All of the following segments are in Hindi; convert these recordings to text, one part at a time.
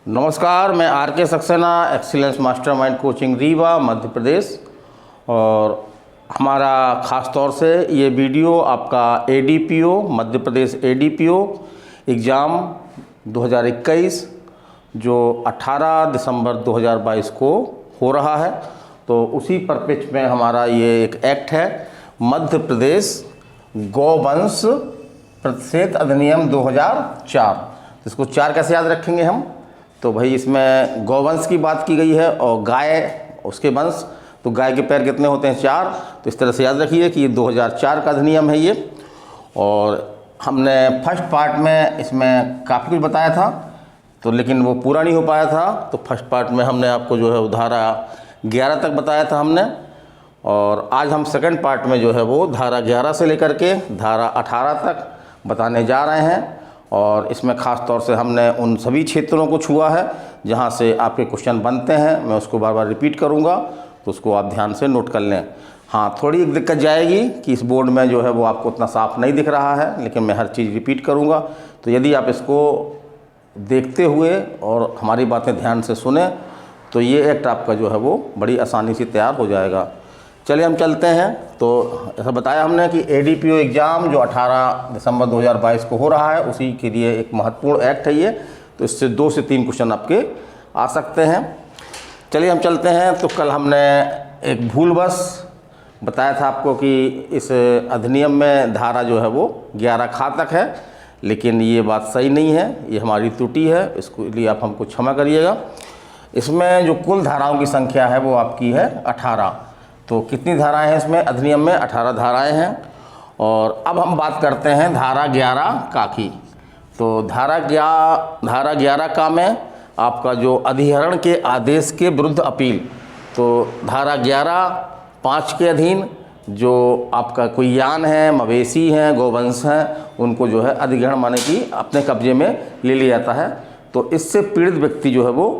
नमस्कार, मैं R K Saxena, excellence mastermind coaching Rewa Madhya Pradesh. और हमारा ख़ास तौर से ये वीडियो आपका ADPO Madhya Pradesh ADPO exam 2021 जो 18 दिसंबर 2022 को हो रहा है, तो उसी परिप्रेक्ष्य में हमारा ये एक एक्ट है, मध्य प्रदेश गौवंश प्रतिषेध अधिनियम 2004। इसको 4 कैसे याद रखेंगे हम? तो भाई इसमें गौवंश की बात की गई है और गाय उसके वंश, तो गाय के पैर कितने होते हैं? 4। तो इस तरह से याद रखिए कि ये 2004 का अधिनियम है ये। और हमने फर्स्ट पार्ट में इसमें काफ़ी कुछ बताया था, तो लेकिन वो पूरा नहीं हो पाया था। तो फर्स्ट पार्ट में हमने आपको जो है धारा 11 तक बताया था हमने, और आज हम सेकंड पार्ट में जो है वो धारा 11 से लेकर के धारा 18 तक बताने जा रहे हैं। और इसमें ख़ास तौर से हमने उन सभी क्षेत्रों को छुआ है जहां से आपके क्वेश्चन बनते हैं। मैं उसको बार बार रिपीट करूंगा, तो उसको आप ध्यान से नोट कर लें। हाँ, थोड़ी एक दिक्कत जाएगी कि इस बोर्ड में जो है वो आपको उतना साफ नहीं दिख रहा है, लेकिन मैं हर चीज़ रिपीट करूंगा। तो यदि आप इसको देखते हुए और हमारी बातें ध्यान से सुने तो ये एक्ट आपका जो है वो बड़ी आसानी से तैयार हो जाएगा। चलिए हम चलते हैं। तो ऐसा बताया हमने कि ADPO एग्ज़ाम जो 18 दिसंबर 2022 को हो रहा है, उसी के लिए एक महत्वपूर्ण एक्ट है ये। तो इससे 2 से 3 क्वेश्चन आपके आ सकते हैं। चलिए हम चलते हैं। तो कल हमने एक भूलवश बताया था आपको कि इस अधिनियम में धारा जो है वो 11 खा तक है, लेकिन ये बात सही नहीं है, ये हमारी त्रुटि है, इसको लिए आप हमको क्षमा करिएगा। इसमें जो कुल धाराओं की संख्या है वो आपकी है 18। तो कितनी धाराएं हैं इसमें? अधिनियम में 18 धाराएं हैं। और अब हम बात करते हैं धारा 11 का की। तो धारा 11 का में आपका जो अधिहरण के आदेश के विरुद्ध अपील, तो धारा 11(5) के अधीन जो आपका कोई यान है, मवेशी हैं, गोवंश हैं, उनको जो है अधिग्रहण माने कि अपने कब्जे में ले लिया जाता है। तो इससे पीड़ित व्यक्ति जो है वो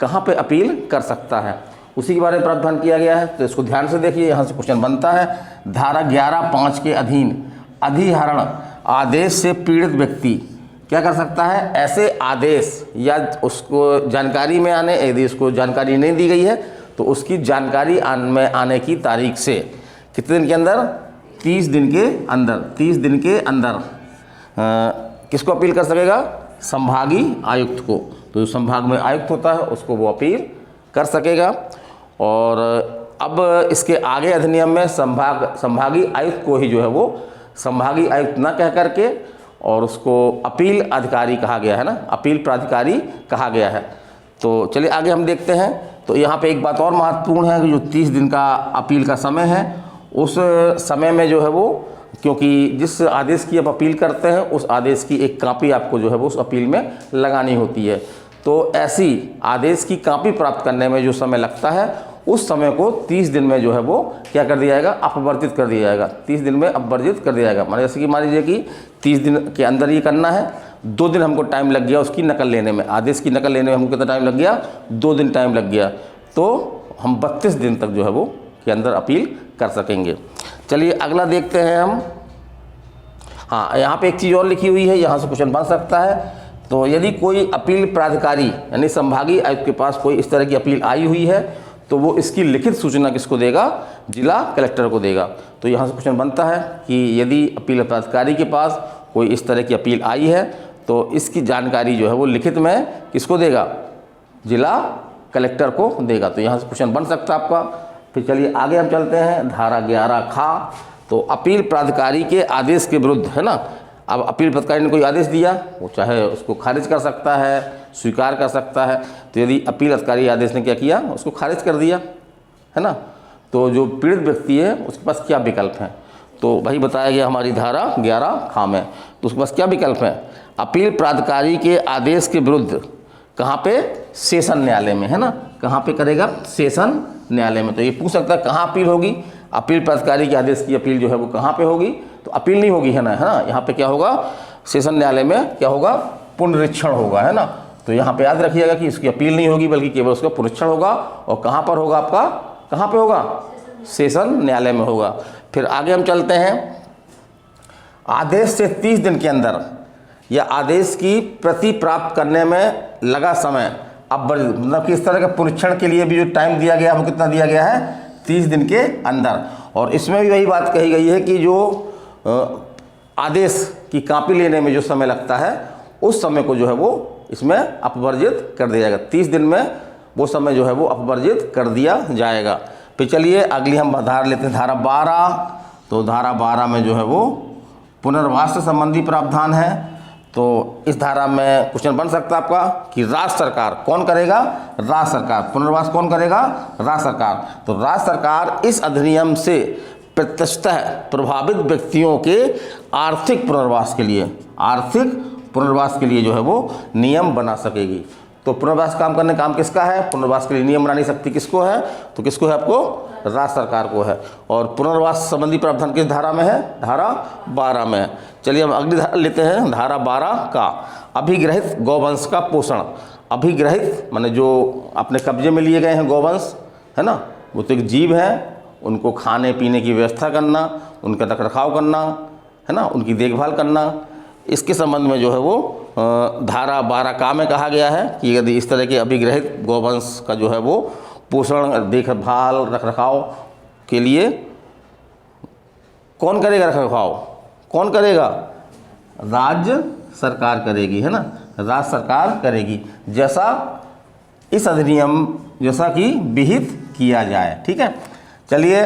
कहाँ पे अपील कर सकता है, उसी के बारे में प्रावधान किया गया है। तो इसको ध्यान से देखिए, यहाँ से क्वेश्चन बनता है। धारा 11(5) के अधीन अधिहरण आदेश से पीड़ित व्यक्ति क्या कर सकता है? ऐसे आदेश या उसको जानकारी में आने, यदि उसको जानकारी नहीं दी गई है तो उसकी जानकारी में आने की तारीख से कितने दिन के अंदर? 30 दिन के अंदर। 30 दिन के अंदर किसको अपील कर सकेगा? संभागीय आयुक्त को। तो जो संभाग में आयुक्त होता है उसको वो अपील कर सकेगा। और अब इसके आगे अधिनियम में संभागीय आयुक्त को ही जो है वो संभागीय आयुक्त न कह करके और उसको अपील अधिकारी कहा गया है ना, अपील प्राधिकारी कहा गया है। तो चलिए आगे हम देखते हैं। तो यहाँ पे एक बात और महत्वपूर्ण है कि जो 30 दिन का अपील का समय है, उस समय में जो है वो, क्योंकि जिस आदेश की आप अपील करते हैं उस आदेश की एक कॉपी आपको जो है वो उस अपील में लगानी होती है। तो ऐसी आदेश की कॉपी प्राप्त करने में जो समय लगता है, उस समय को 30 दिन में जो है वो क्या कर दिया जाएगा? अपवर्जित कर दिया जाएगा। 30 दिन में अपवर्जित कर दिया जाएगा। मान जैसे कि मान लीजिए कि 30 दिन के अंदर ये करना है, 2 दिन हमको टाइम लग गया उसकी नकल लेने में, आदेश की नकल लेने में हमको कितना टाइम लग गया? 2 दिन टाइम लग गया। तो हम 32 दिन तक जो है वो के अंदर अपील कर सकेंगे। चलिए अगला देखते हैं हम। हाँ, यहाँ पे एक चीज़ और लिखी हुई है, यहाँ से क्वेश्चन बन सकता है। तो यदि कोई अपील प्राधिकारी यानी संभागीय आयुक्त के पास कोई इस तरह की अपील आई हुई है, तो वो इसकी लिखित सूचना किसको देगा? जिला कलेक्टर को देगा। तो यहाँ से क्वेश्चन बनता है कि यदि अपील प्राधिकारी के पास कोई इस तरह की अपील आई है तो इसकी जानकारी जो है वो लिखित में किसको देगा? जिला कलेक्टर को देगा। तो यहाँ से क्वेश्चन बन सकता है आपका। फिर चलिए आगे हम चलते हैं। धारा 11 खा, तो अपील प्राधिकारी के आदेश के विरुद्ध है ना। अब अपील प्राधिकारी ने कोई आदेश दिया, वो चाहे उसको खारिज कर सकता है, स्वीकार कर सकता है। तो यदि अपील अधिकारी आदेश ने क्या किया? उसको खारिज कर दिया, है ना। तो जो पीड़ित व्यक्ति है उसके पास क्या विकल्प हैं? तो वही बताया गया हमारी धारा 11 खा में। तो उसके पास क्या विकल्प हैं? अपील प्राधिकारी के आदेश के विरुद्ध कहाँ पे? सेशन न्यायालय में, है ना। कहाँ पे करेगा? सेशन न्यायालय में। तो ये पूछ सकता है कहाँ अपील होगी? अपील प्राधिकारी के आदेश की अपील जो है वो कहाँ पे होगी? तो अपील नहीं होगी, है ना, है ना। यहाँ पे क्या होगा? सेशन न्यायालय में क्या होगा? पुनरीक्षण होगा, है ना। तो यहाँ पे याद रखिएगा कि इसकी अपील नहीं होगी बल्कि केवल उसका पुनरीक्षण होगा। और कहाँ पर होगा आपका? कहाँ पे होगा? सेशन न्यायालय में होगा। फिर आगे हम चलते हैं। आदेश से 30 दिन के अंदर या आदेश की प्रति प्राप्त करने में लगा समय अब मतलब कि इस तरह के परीक्षण के लिए भी जो टाइम दिया गया है वो कितना दिया गया है, 30 दिन के अंदर। और इसमें भी वही बात कही गई है कि जो आदेश की कॉपी लेने में जो समय लगता है उस समय को जो है वो इसमें अपवर्जित कर दिया जाएगा। 30 दिन में वो समय जो है वो अपवर्जित कर दिया जाएगा। फिर चलिए अगली हम धारा लेते हैं, धारा 12। तो धारा 12 में जो है वो पुनर्वास से संबंधी प्रावधान है। तो इस धारा में क्वेश्चन बन सकता है आपका कि राज्य सरकार कौन करेगा, राज्य सरकार। पुनर्वास कौन करेगा, राज्य सरकार। तो राज्य सरकार इस अधिनियम से प्रत्यक्षतः प्रभावित व्यक्तियों के आर्थिक पुनर्वास के लिए जो है वो नियम बना सकेगी। तो पुनर्वास काम करने काम किसका है, पुनर्वास के लिए नियम बनाने शक्ति किसको है, तो किसको है, आपको राज्य सरकार को है। और पुनर्वास संबंधी प्रावधान किस धारा में है, धारा 12 में है। चलिए हम अगली धारा लेते हैं, धारा 12 का अभिग्रहित गौवंश का पोषण। अभिग्रहित माने जो अपने कब्जे में लिए गए हैं गौवंश, है ना, वो तो एक जीव है, उनको खाने पीने की व्यवस्था करना, उनका रखरखाव करना, है ना, उनकी देखभाल करना, इसके संबंध में जो है वो धारा 12 का में कहा गया है कि यदि इस तरह के अभिग्रहित गौवंश का जो है वो पोषण, देखभाल, रखरखाव के लिए कौन करेगा, रखरखाव कौन करेगा, राज्य सरकार करेगी, है ना, राज्य सरकार करेगी, जैसा इस अधिनियम जैसा कि विहित किया जाए। ठीक है, चलिए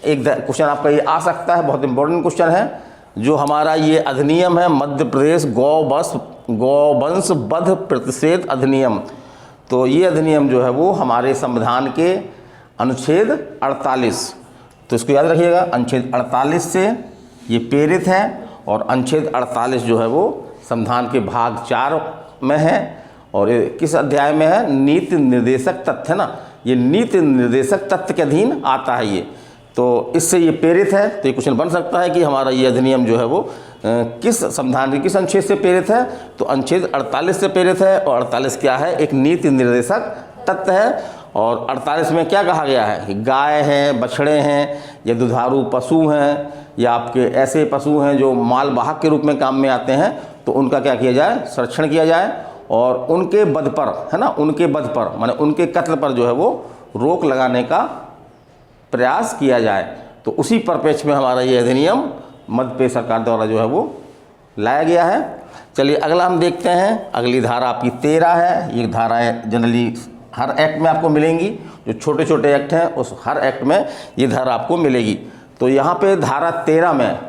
एक क्वेश्चन आपका ये आ सकता है, बहुत इंपॉर्टेंट क्वेश्चन है। जो हमारा ये अधिनियम है मध्य प्रदेश गौवंश वध प्रतिषेध अधिनियम, तो ये अधिनियम जो है वो हमारे संविधान के अनुच्छेद 48, तो इसको याद रखिएगा, अनुच्छेद 48 से ये प्रेरित है। और अनुच्छेद 48 जो है वो संविधान के भाग 4 में है। और ये किस अध्याय में है, नीति निर्देशक तथ्य, है ना, ये नीति निर्देशक तथ्य के अधीन आता है ये, तो इससे ये प्रेरित है। तो ये क्वेश्चन बन सकता है कि हमारा ये अधिनियम जो है वो किस संविधान के किस अनुच्छेद से प्रेरित है, तो अनुच्छेद 48 से प्रेरित है। और 48 क्या है, एक नीति निर्देशक तथ्य है। और 48 में क्या कहा गया है कि गाय हैं, बछड़े हैं, या दुधारू पशु हैं, या आपके ऐसे पशु हैं जो मालवाहक के रूप में काम में आते हैं, तो उनका क्या किया जाए, संरक्षण किया जाए। और उनके वध पर, है ना, उनके वध पर माने उनके कत्ल पर जो है वो रोक लगाने का प्रयास किया जाए। तो उसी परिप्रेक्ष्य में हमारा ये अधिनियम मध्य प्रदेश सरकार द्वारा जो है वो लाया गया है। चलिए अगला हम देखते हैं, अगली धारा आपकी 13 है। ये धाराएं जनरली हर एक्ट में आपको मिलेंगी, जो छोटे छोटे एक्ट हैं उस हर एक्ट में ये धारा आपको मिलेगी। तो यहाँ पे धारा 13 में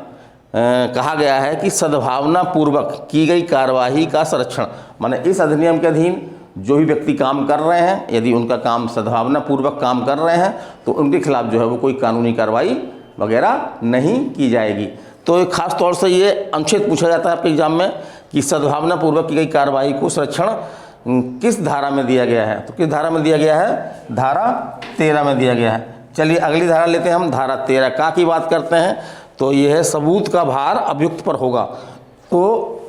कहा गया है कि सद्भावना पूर्वक की गई कार्यवाही का संरक्षण, माने इस अधिनियम के अधीन जो भी व्यक्ति काम कर रहे हैं, यदि उनका काम सद्भावना पूर्वक काम कर रहे हैं तो उनके खिलाफ जो है वो कोई कानूनी कार्रवाई वगैरह नहीं की जाएगी। तो खास तौर से ये अनुच्छेद पूछा जाता है आपके एग्जाम में कि सद्भावना पूर्वक की गई कार्रवाई को संरक्षण किस धारा में दिया गया है, तो किस धारा में दिया गया है, धारा 13 में दिया गया है। चलिए अगली धारा लेते हैं हम, धारा 13 का की बात करते हैं। तो ये है सबूत का भार अभियुक्त पर होगा। तो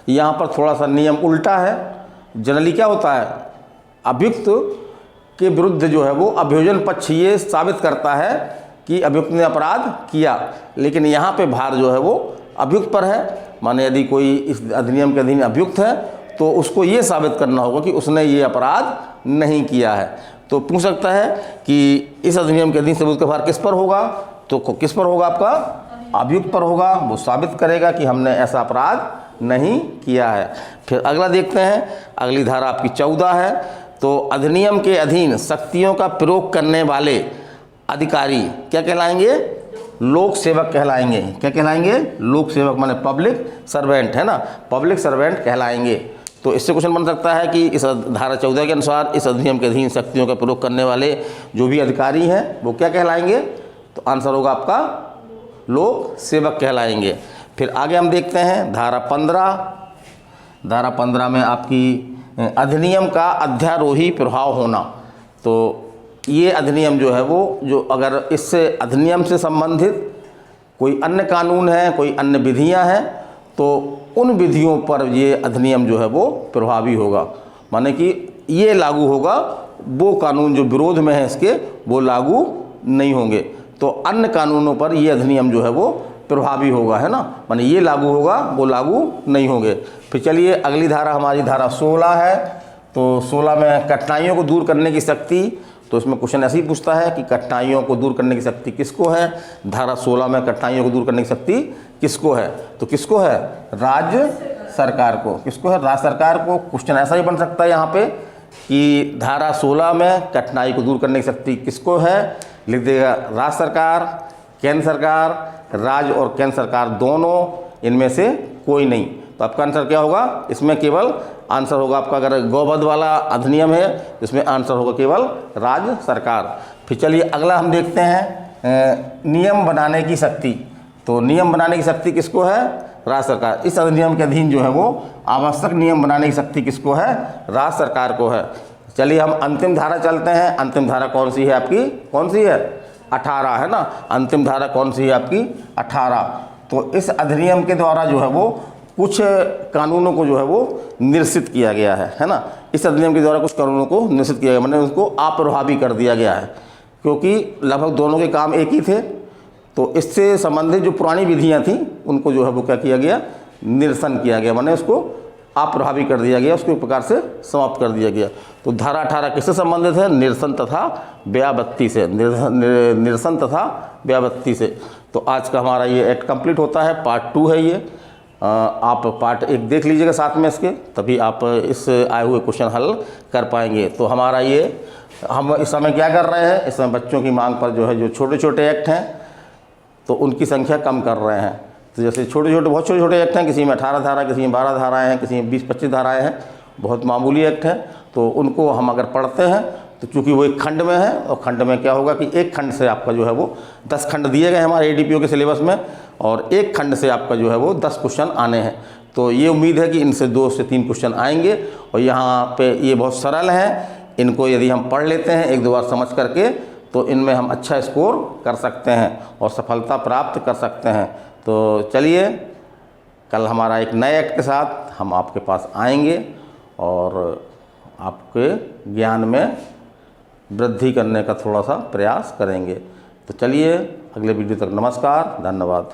यहाँ पर थोड़ा सा नियम उल्टा है। जनरली क्या होता है, अभियुक्त के विरुद्ध जो है वो अभियोजन पक्ष ये साबित करता है कि अभियुक्त ने अपराध किया, लेकिन यहाँ पे भार जो है वो अभियुक्त पर है। माने यदि कोई इस अधिनियम के अधीन अभियुक्त है तो उसको ये साबित करना होगा कि उसने ये अपराध नहीं किया है। तो पूछ सकता है कि इस अधिनियम के अधीन सबूत का भार किस पर होगा, तो किस पर होगा, आपका अभियुक्त पर होगा। वो साबित करेगा कि हमने ऐसा अपराध नहीं किया है। फिर अगला देखते हैं, अगली धारा आपकी 14 है। तो अधिनियम के अधीन शक्तियों का प्रयोग करने वाले अधिकारी क्या कहलाएंगे, लोक सेवक कहलाएंगे। क्या कहलाएंगे, लोक सेवक माने पब्लिक सर्वेंट, है ना, पब्लिक सर्वेंट कहलाएंगे। तो इससे क्वेश्चन बन सकता है कि इस धारा 14 के अनुसार इस अधिनियम के अधीन शक्तियों का प्रयोग करने वाले जो भी अधिकारी हैं वो क्या कहलाएंगे, तो आंसर होगा आपका लोक सेवक कहलाएंगे। फिर आगे हम देखते हैं धारा 15। धारा 15 में आपकी अधिनियम का अध्यारोही प्रभाव होना। तो ये अधिनियम जो है वो जो अगर इससे अधिनियम से संबंधित कोई अन्य कानून है, कोई अन्य विधियां हैं, तो उन विधियों पर ये अधिनियम जो है वो प्रभावी होगा। माने कि ये लागू होगा, वो कानून जो विरोध में है इसके वो लागू नहीं होंगे। तो अन्य कानूनों पर ये अधिनियम जो है वो प्रभावी होगा, है ना, माने ये लागू होगा वो लागू नहीं होंगे। फिर चलिए अगली धारा हमारी धारा 16 है। तो 16 में कठिनाइयों को दूर करने की शक्ति, तो इसमें क्वेश्चन ऐसे ही पूछता है कि कठिनाइयों को दूर करने की शक्ति किसको है। धारा 16 में कठिनाइयों को दूर करने की शक्ति किसको है, तो किसको है, राज्य सरकार को। किसको है, राज्य सरकार को। क्वेश्चन ऐसा ही बन सकता है यहाँ पे कि धारा 16 में कठिनाई को दूर करने की शक्ति किसको है, लिख देगा राज्य सरकार, केंद्र सरकार, राज्य और केंद्र सरकार दोनों, इनमें से कोई नहीं। तो आपका आंसर क्या होगा, इसमें केवल आंसर होगा आपका, अगर गौवध वाला अधिनियम है इसमें आंसर होगा केवल राज्य सरकार। फिर चलिए अगला हम देखते हैं नियम बनाने की शक्ति। तो नियम बनाने की शक्ति किसको है, राज्य सरकार। इस अधिनियम के अधीन जो है वो आवश्यक नियम बनाने की शक्ति किसको है, राज्य सरकार को है। चलिए हम अंतिम धारा चलते हैं। अंतिम धारा कौन सी है आपकी, कौन सी है, 18 है ना। अंतिम धारा कौन सी है आपकी, 18। तो इस अधिनियम के द्वारा जो है वो कुछ कानूनों को जो है वो निरसित किया गया है ना। इस अधिनियम के द्वारा कुछ कानूनों को निरसित किया गया, मैंने उसको अप्रभावी कर दिया गया है, क्योंकि लगभग दोनों के काम एक ही थे। तो इससे संबंधित जो पुरानी विधियां थी उनको जो है वो क्या किया गया, निरसन किया गया, मैंने उसको अप्रभावी कर दिया गया, उसको एक प्रकार से समाप्त कर दिया गया। तो धारा 18 किससे संबंधित है, निरसन तथा व्यावत्ति से, निरसन तथा व्यावत्ति से। तो आज का हमारा ये एक्ट कंप्लीट होता है, पार्ट 2 है ये। आप पार्ट 1 देख लीजिएगा साथ में इसके, तभी आप इस आए हुए क्वेश्चन हल कर पाएंगे। तो हमारा ये, हम इस समय क्या कर रहे हैं, इस समय बच्चों की मांग पर जो है जो छोटे छोटे एक्ट हैं तो उनकी संख्या कम कर रहे हैं। तो जैसे छोटे छोटे, बहुत छोटे छोटे एक्ट हैं, किसी में 18 धारा, किसी में 12 धाराएँ हैं, किसी में 20-25 धाराएँ हैं, बहुत मामूली एक्ट हैं। तो उनको हम अगर पढ़ते हैं तो चूँकि वो एक खंड में है, और खंड में क्या होगा कि एक खंड से आपका जो है वो 10 खंड दिए गए हमारे एडीपीओ के सिलेबस में, और एक खंड से आपका जो है वो 10 क्वेश्चन आने हैं। तो ये उम्मीद है कि इनसे 2 से 3 क्वेश्चन आएंगे, और यहाँ पे ये बहुत सरल हैं। इनको यदि हम पढ़ लेते हैं 1-2 बार समझ करके, तो इनमें हम अच्छा स्कोर कर सकते हैं और सफलता प्राप्त कर सकते हैं। तो चलिए कल हमारा एक नए एक्ट के साथ हम आपके पास आएंगे और आपके ज्ञान में वृद्धि करने का थोड़ा सा प्रयास करेंगे। तो चलिए अगले वीडियो तक नमस्कार, धन्यवाद।